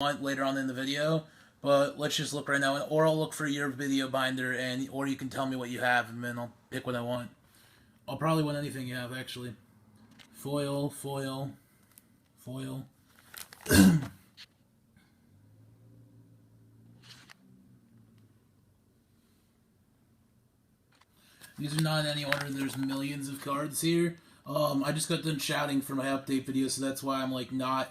want later on in the video, but let's just look right now, or I'll look for your video binder, or you can tell me what you have, and then I'll pick what I want. I'll probably want anything you have, actually. Foil, foil, foil. These are not in any order. There's millions of cards here. I just got done shouting for my update video, so that's why I'm like not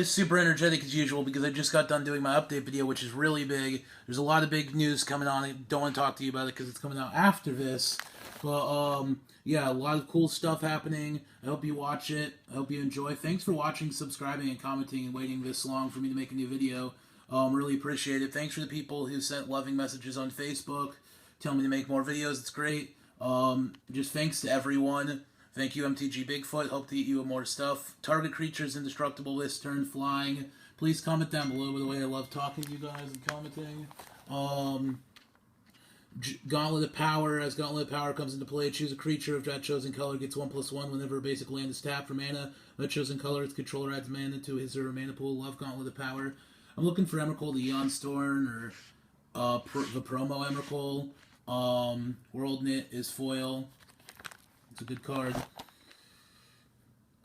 super energetic as usual, because I just got done doing my update video, which is really big. There's a lot of big news coming on. I don't want to talk to you about it because it's coming out after this. But yeah, a lot of cool stuff happening. I hope you watch it. I hope you enjoy. Thanks for watching, subscribing, and commenting, and waiting this long for me to make a new video. Really appreciate it. Thanks for the people who sent loving messages on Facebook, telling me to make more videos. It's great. Just thanks to everyone. Thank you, MTG Bigfoot. Hope to eat you with more stuff. Target creatures, indestructible this turn, flying. Please comment down below. By the way, I love talking to you guys and commenting. Gauntlet of Power. As Gauntlet of Power comes into play, choose a creature of that chosen color. Gets 1/1 whenever a basic land is tapped for mana. That chosen color, its controller adds mana to his or her mana pool. Love Gauntlet of Power. I'm looking for Emrakul the Eon Storm, or the promo Emrakul. World Knit is foil. It's a good card.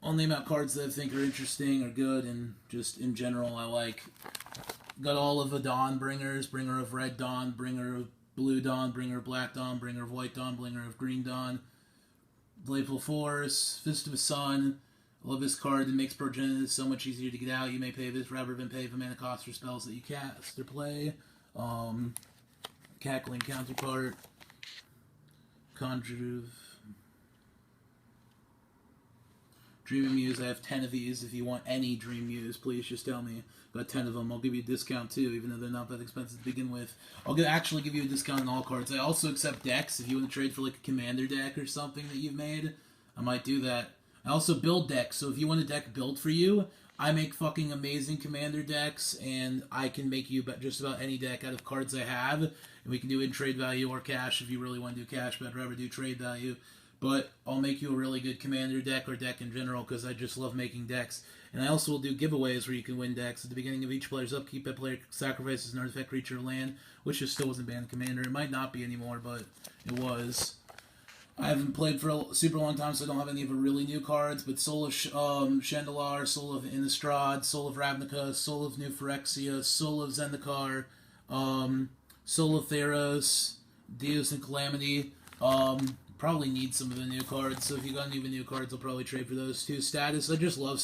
I'll name out cards that I think are interesting or good, and just in general I like. Got all of the Dawn bringers: Bringer of Red Dawn, Bringer of Blue Dawn, Bringer of Black Dawn, Bringer of White Dawn, Bringer of Green Dawn, Playful Force, Fist of the Sun. I love this card. It makes Progenitus so much easier to get out. You may pay this rather than pay the mana cost for spells that you cast or play. Cackling Counterpart, Conjure, Dreaming Muse. I have 10 of these. If you want any Dream Muse, please just tell me. Got 10 of them. I'll give you a discount too, even though they're not that expensive to begin with. I'll actually give you a discount on all cards. I also accept decks. If you want to trade for like a Commander deck or something that you've made, I might do that. I also build decks, so if you want a deck built for you, I make fucking amazing Commander decks, and I can make you just about any deck out of cards I have, and we can do it in trade value or cash if you really want to do cash, but I'd rather do trade value. But I'll make you a really good Commander deck, or deck in general, because I just love making decks. And I also will do giveaways where you can win decks. At the beginning of each player's upkeep, that player sacrifices an artifact, creature, or land, which just still wasn't banned in Commander. It might not be anymore, but it was. I haven't played for a super long time, so I don't have any of the really new cards, but Soul of Chandelar, Soul of Innistrad, Soul of Ravnica, Soul of New Phyrexia, Soul of Zendikar, Soul of Theros, Deus and Calamity. Probably need some of the new cards, so if you got any of the new cards, I'll probably trade for those too. Status, I just love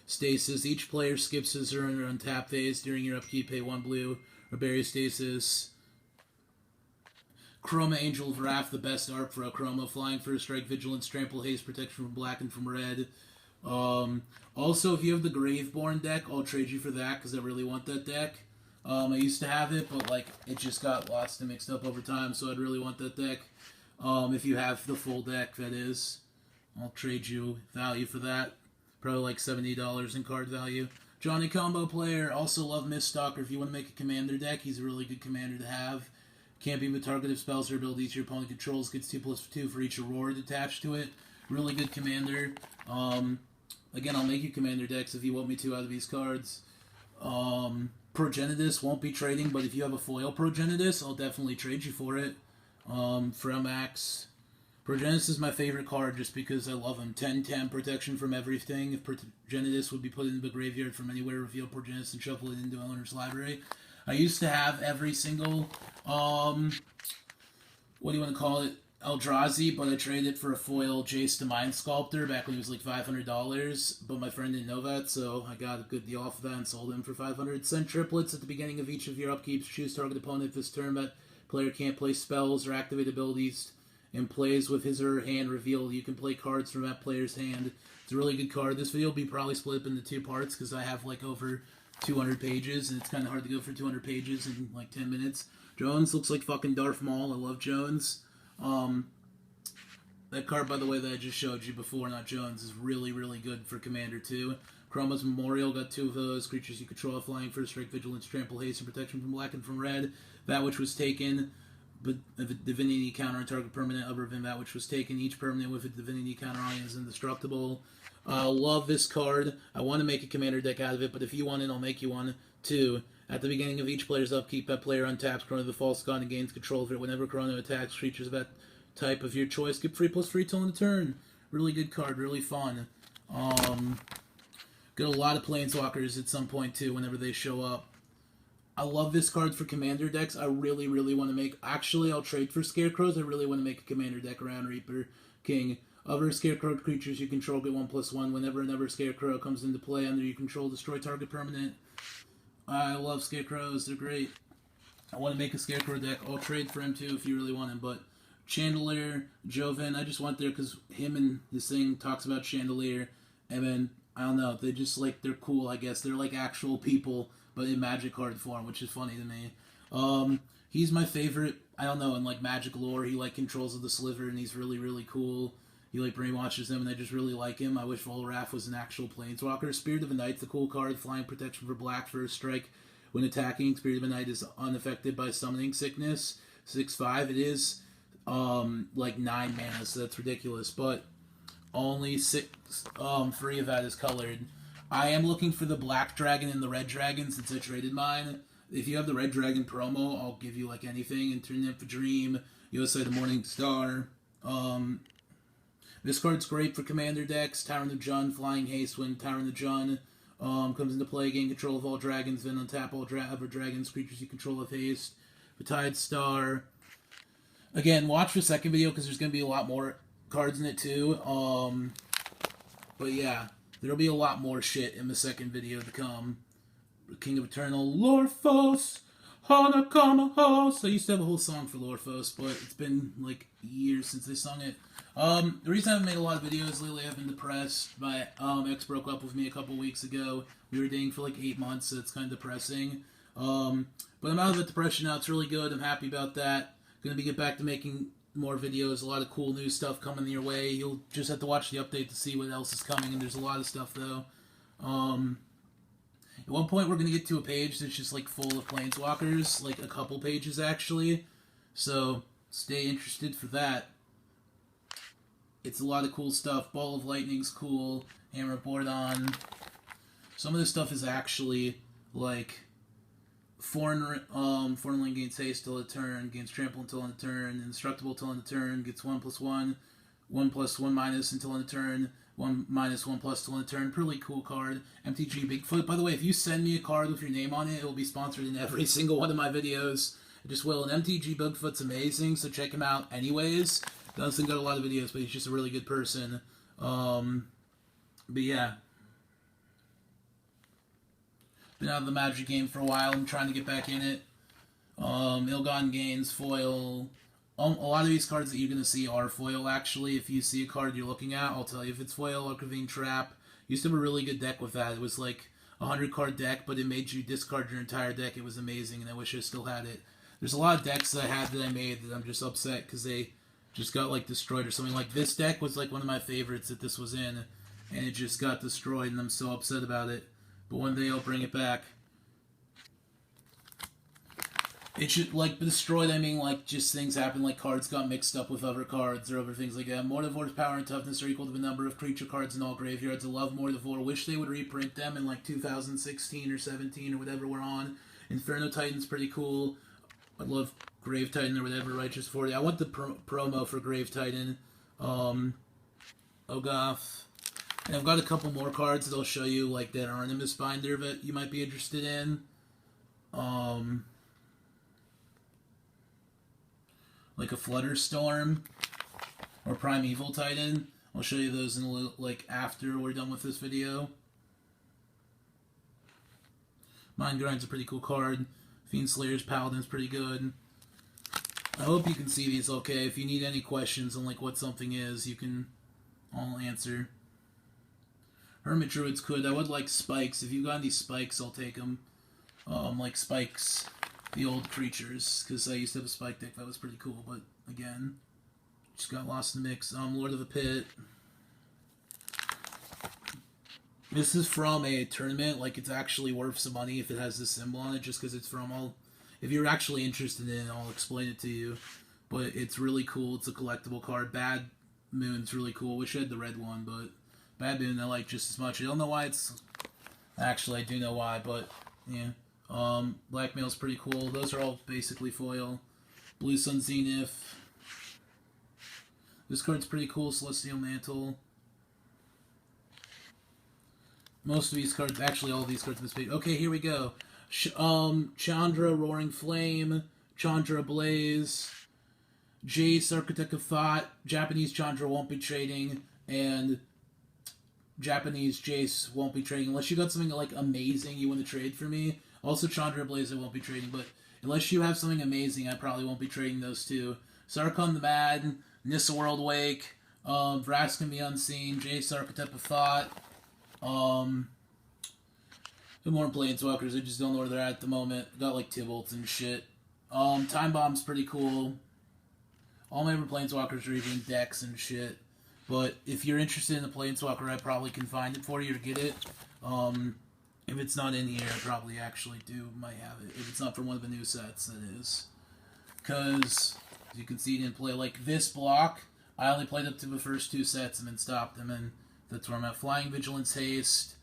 Stasis. Each player skips his or her untap phase. During your upkeep, pay 1 blue, or bury Stasis. Chroma, Angel of Wrath, the best art for a Chroma. Flying First Strike, Vigilance, Trample, Haste, Protection from Black and from Red. Also, if you have the Graveborn deck, I'll trade you for that, because I really want that deck. I used to have it, but like it just got lost and mixed up over time, so I'd really want that deck. If you have the full deck, that is. I'll trade you value for that. Probably like $70 in card value. Johnny Combo Player. Also love Miststalker. If you want to make a Commander deck, he's a really good Commander to have. Can't be with targeted spells or abilities your opponent controls. Gets 2/2 for each reward attached to it. Really good Commander. Again, I'll make you Commander decks if you want me to out of these cards. Progenitus won't be trading, but if you have a foil Progenitus, I'll definitely trade you for it. Framax. Progenitus is my favorite card just because I love him. 10/10 protection from everything. If Progenitus would be put into the graveyard from anywhere, reveal Progenitus and shuffle it into an owner's library. I used to have every single, what do you want to call it, Eldrazi, but I traded it for a foil Jace the Mind Sculptor back when it was like $500, but my friend didn't know that, so I got a good deal off of that and sold him for $500. Send triplets at the beginning of each of your upkeeps. Choose target opponent this turn, but player can't play spells or activate abilities and plays with his or her hand revealed. You can play cards from that player's hand. It's a really good card. This video will be probably split up into 2 parts because I have like over 200 pages, and it's kind of hard to go for 200 pages in like 10 minutes. Jones looks like fucking Darth Maul. I love Jones. That card, by the way, that I just showed you before, not Jones, is really, really good for Commander too. Chroma's Memorial, got 2 of those. Creatures you control, Flying First Strike, Vigilance, Trample, Haste, and Protection from Black and from Red. That which was taken, but a Divinity counter on target permanent other than that which was taken. Each permanent with a Divinity counter on it is indestructible. Love this card. I want to make a commander deck out of it, but if you want it, I'll make you one too. At the beginning of each player's upkeep, that player untaps Chrono the False God and gains control of it. Whenever Chrono attacks creatures of that type of your choice, get free+3 till end of turn. Really good card, really fun. Got a lot of Planeswalkers at some point too, whenever they show up. I love this card for commander decks. I really, really want to make... Actually, I'll trade for Scarecrows. I really want to make a commander deck around Reaper King. Other Scarecrow creatures you control get 1/1. Whenever another Scarecrow comes into play under your control, destroy target permanent. I love Scarecrows. They're great. I want to make a Scarecrow deck. I'll trade for him too if you really want him. But Chandelier, Joven, I just went there because him and this thing talks about Chandelier. And then, I don't know, they just like, they're cool, I guess. They're like actual people, but in Magic card form, which is funny to me. He's my favorite, I don't know, in like Magic lore. He like controls of the Sliver and he's really, really cool. He like brainwashes them and I just really like him. I wish Volrath was an actual Planeswalker. Spirit of the Knight's a cool card. Flying protection for black first strike. When attacking, Spirit of the Night is unaffected by summoning sickness. 6/5. It is like 9 mana, so that's ridiculous. But only 6 free of that is colored. I am looking for the black dragon and the red dragon since I traded mine. If you have the red dragon promo, I'll give you like anything. Intern Nymph Dream, USA the Morning Star. This card's great for commander decks. Tyrant of Jund, Flying Haste when Tyrant of Jund comes into play. Gain control of all dragons, then untap all other dragons, creatures you control with haste. Betide Star. Again, watch the second video because there's going to be a lot more cards in it too. But yeah, there'll be a lot more shit in the second video to come. King of Eternal, Lorphos, Hanakama Host. I used to have a whole song for Lorphos, but it's been like years since they sung it. The reason I haven't made a lot of videos lately, I've been depressed. My ex broke up with me a couple weeks ago. We were dating for like 8 months, so it's kind of depressing. But I'm out of the depression now. It's really good. I'm happy about that. Gonna get back to making more videos. A lot of cool new stuff coming your way. You'll just have to watch the update to see what else is coming, and there's a lot of stuff though. At one point, we're going to get to a page that's just, like, full of Planeswalkers. Like, a couple pages, actually. So, stay interested for that. It's a lot of cool stuff. Ball of Lightning's cool. Hammer of Bordon. Some of this stuff is actually, like, Foreign Link gains haste till a turn, gains trample until end of turn, indestructible till end of turn, gets 1/1, 1/1- until end of turn, 1/1+ till end of turn. Pretty cool card. MTG Bigfoot. By the way, if you send me a card with your name on it, it will be sponsored in every single one of my videos. It just will. And MTG Bigfoot's amazing, so check him out anyways. Doesn't got a lot of videos, but he's just a really good person. But yeah. Been out of the Magic game for a while. I'm trying to get back in it. Ilgon gains foil. A lot of these cards that you're going to see are foil, actually. If you see a card you're looking at, I'll tell you if it's foil. Arcavine Trap. Used to have a really good deck with that. It was like a 100-card deck, but it made you discard your entire deck. It was amazing, and I wish I still had it. There's a lot of decks that I had that I made that I'm just upset because they just got like destroyed or something. Like this deck was like one of my favorites that this was in, and it just got destroyed, and I'm so upset about it. But one day I'll bring it back. It should, like, destroyed, I mean, like, just things happen, like cards got mixed up with other cards or other things like that. Mortivor's power and toughness are equal to the number of creature cards in all graveyards. I love Mortivore. Wish they would reprint them in, like, 2016 or 17 or whatever we're on. Inferno Titan's pretty cool. I'd love Grave Titan or whatever, Righteous 40. I want the promo for Grave Titan. Ogoth. And I've got a couple more cards that I'll show you, like that Artemis binder that you might be interested in. Like a Flutterstorm or Primeval Titan. I'll show you those in a little, like after we're done with this video. Mind Grind's a pretty cool card. Fiend Slayer's Paladin's pretty good. I hope you can see these okay. If you need any questions on like what something is, you can all answer. Hermit Druids could. I would like Spikes. If you got any Spikes, I'll take them. Like Spikes, the old creatures, because I used to have a Spike deck that was pretty cool, but again, just got lost in the mix. Lord of the Pit. This is from a tournament. Like, it's actually worth some money if it has this symbol on it, just because it's from all... If you're actually interested in it, I'll explain it to you. But it's really cool. It's a collectible card. Bad Moon's really cool. Wish I had the red one, but Bad Moon I like just as much. I don't know why it's... Actually, I do know why, but, yeah. Blackmail's pretty cool. Those are all basically foil. Blue Sun Zenith. This card's pretty cool. Celestial Mantle. Most of these cards, actually all of these cards in this page. Okay, here we go. Chandra, Roaring Flame. Chandra Blaze. Jace, Architect of Thought. Japanese Chandra won't be trading. And Japanese Jace won't be trading. Unless you got something like amazing you want to trade for me. Also Chandra Blaze I won't be trading. But unless you have something amazing, I probably won't be trading those two. Sarkhan the Mad. Nissa World Wake. Vraskin the Unseen. Jace, Architect of Thought. The more Planeswalkers, I just don't know where they're at the moment. Got like Tybalt and shit. Time Bomb's pretty cool. All my Planeswalkers are even decks and shit. But if you're interested in the Planeswalker, I probably can find it for you or get it. If it's not in here, I probably actually might have it. If it's not from one of the new sets, that is. Because, as you can see, didn't play like this block. I only played up to the first two sets and then stopped them, and that's where I'm at. Flying Vigilance Haste.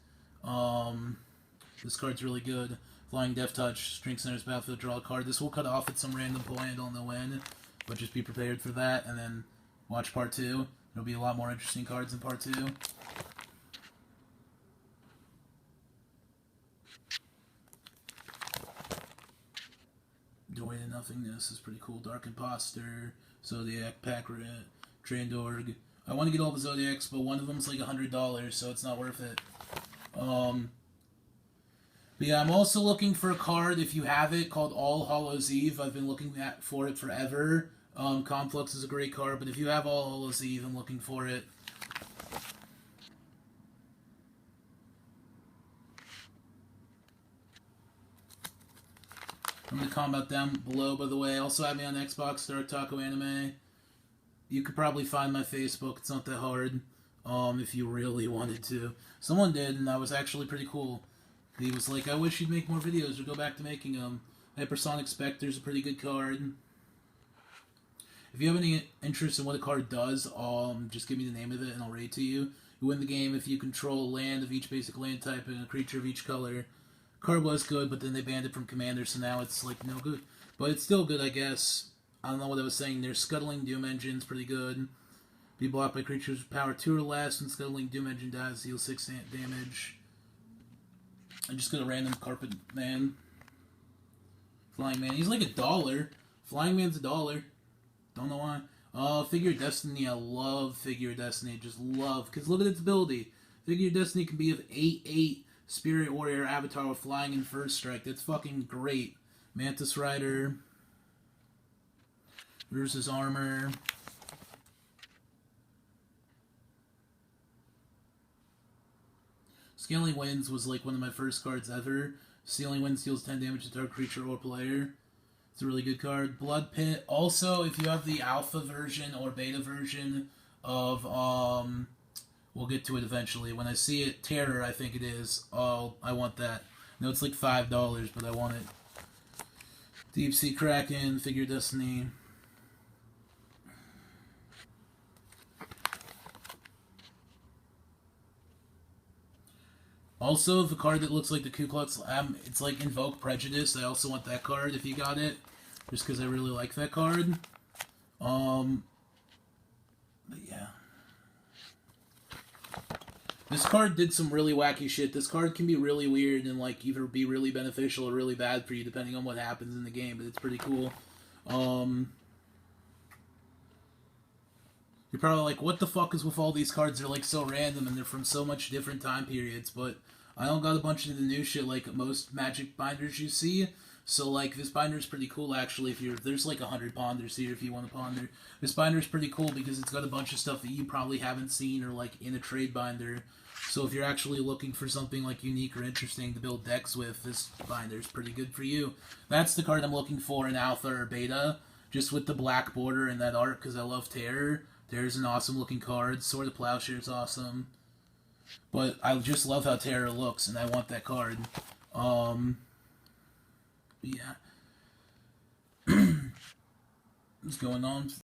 This card's really good. Flying Death Touch. Strength Center's Battlefield. Draw a card. This will cut off at some random point. I don't know when. But just be prepared for that. And then watch part 2. There'll be a lot more interesting cards in part 2. Doorway to Nothingness is pretty cool. Dark Imposter. Zodiac. Pack Rat. Trandorg. I want to get all the Zodiacs, but one of them's like $100, so it's not worth it. But yeah, I'm also looking for a card, if you have it, called All Hallows Eve. I've been looking for it forever. Conflux is a great card, but if you have All Hallows Eve, I'm looking for it. I'm going to comment down below, by the way. Also have me on Xbox, Dark Taco Anime. You could probably find my Facebook. It's not that hard, if you really wanted to. Someone did, and that was actually pretty cool. He was like, I wish you'd make more videos or go back to making them. Hypersonic Spectre's a pretty good card. If you have any interest in what a card does, just give me the name of it and I'll rate to you. You win the game if you control a land of each basic land type and a creature of each color. Card was good, but then they banned it from Commander, so now it's like no good. But it's still good, I guess. I don't know what I was saying there. Scuttling Doom Engine's pretty good. Be blocked by creatures with power 2 or less, and Scuttling Doom Engine dies, deals 6 damage. I just got a random Carpet Man. Flying Man. He's like $1. Flying Man's $1. Don't know why. Figure of Destiny. I love Figure of Destiny. Just love. Because look at its ability. Figure of Destiny can be of 8/8 Spirit Warrior Avatar with Flying and First Strike. That's fucking great. Mantis Rider. Versus Armor. Scaling Winds was like one of my first cards ever. Stealing Winds deals 10 damage to target creature or player. It's a really good card. Blood Pit. Also, if you have the alpha version or beta version of, we'll get to it eventually. When I see it, Terror, I think it is. Oh, I want that. No, it's like $5, but I want it. Deep Sea Kraken, Figure Destiny. Also, the card that looks like the Ku Klux, it's like Invoke Prejudice. I also want that card if you got it, just because I really like that card. But yeah. This card did some really wacky shit. This card can be really weird and like either be really beneficial or really bad for you depending on what happens in the game, but it's pretty cool. You're probably like, what the fuck is with all these cards? They're like so random and they're from so much different time periods, but I don't got a bunch of the new shit like most Magic binders you see. So like this binder's pretty cool actually. There's like 100 ponders here if you want to ponder. This binder's pretty cool because it's got a bunch of stuff that you probably haven't seen or like in a trade binder. So if you're actually looking for something like unique or interesting to build decks with, this binder's pretty good for you. That's the card I'm looking for in alpha or beta, just with the black border and that art because I love Terror. Terror's an awesome looking card. Sword of Plowshare's awesome. But I just love how Terror looks and I want that card. Yeah. What's going on?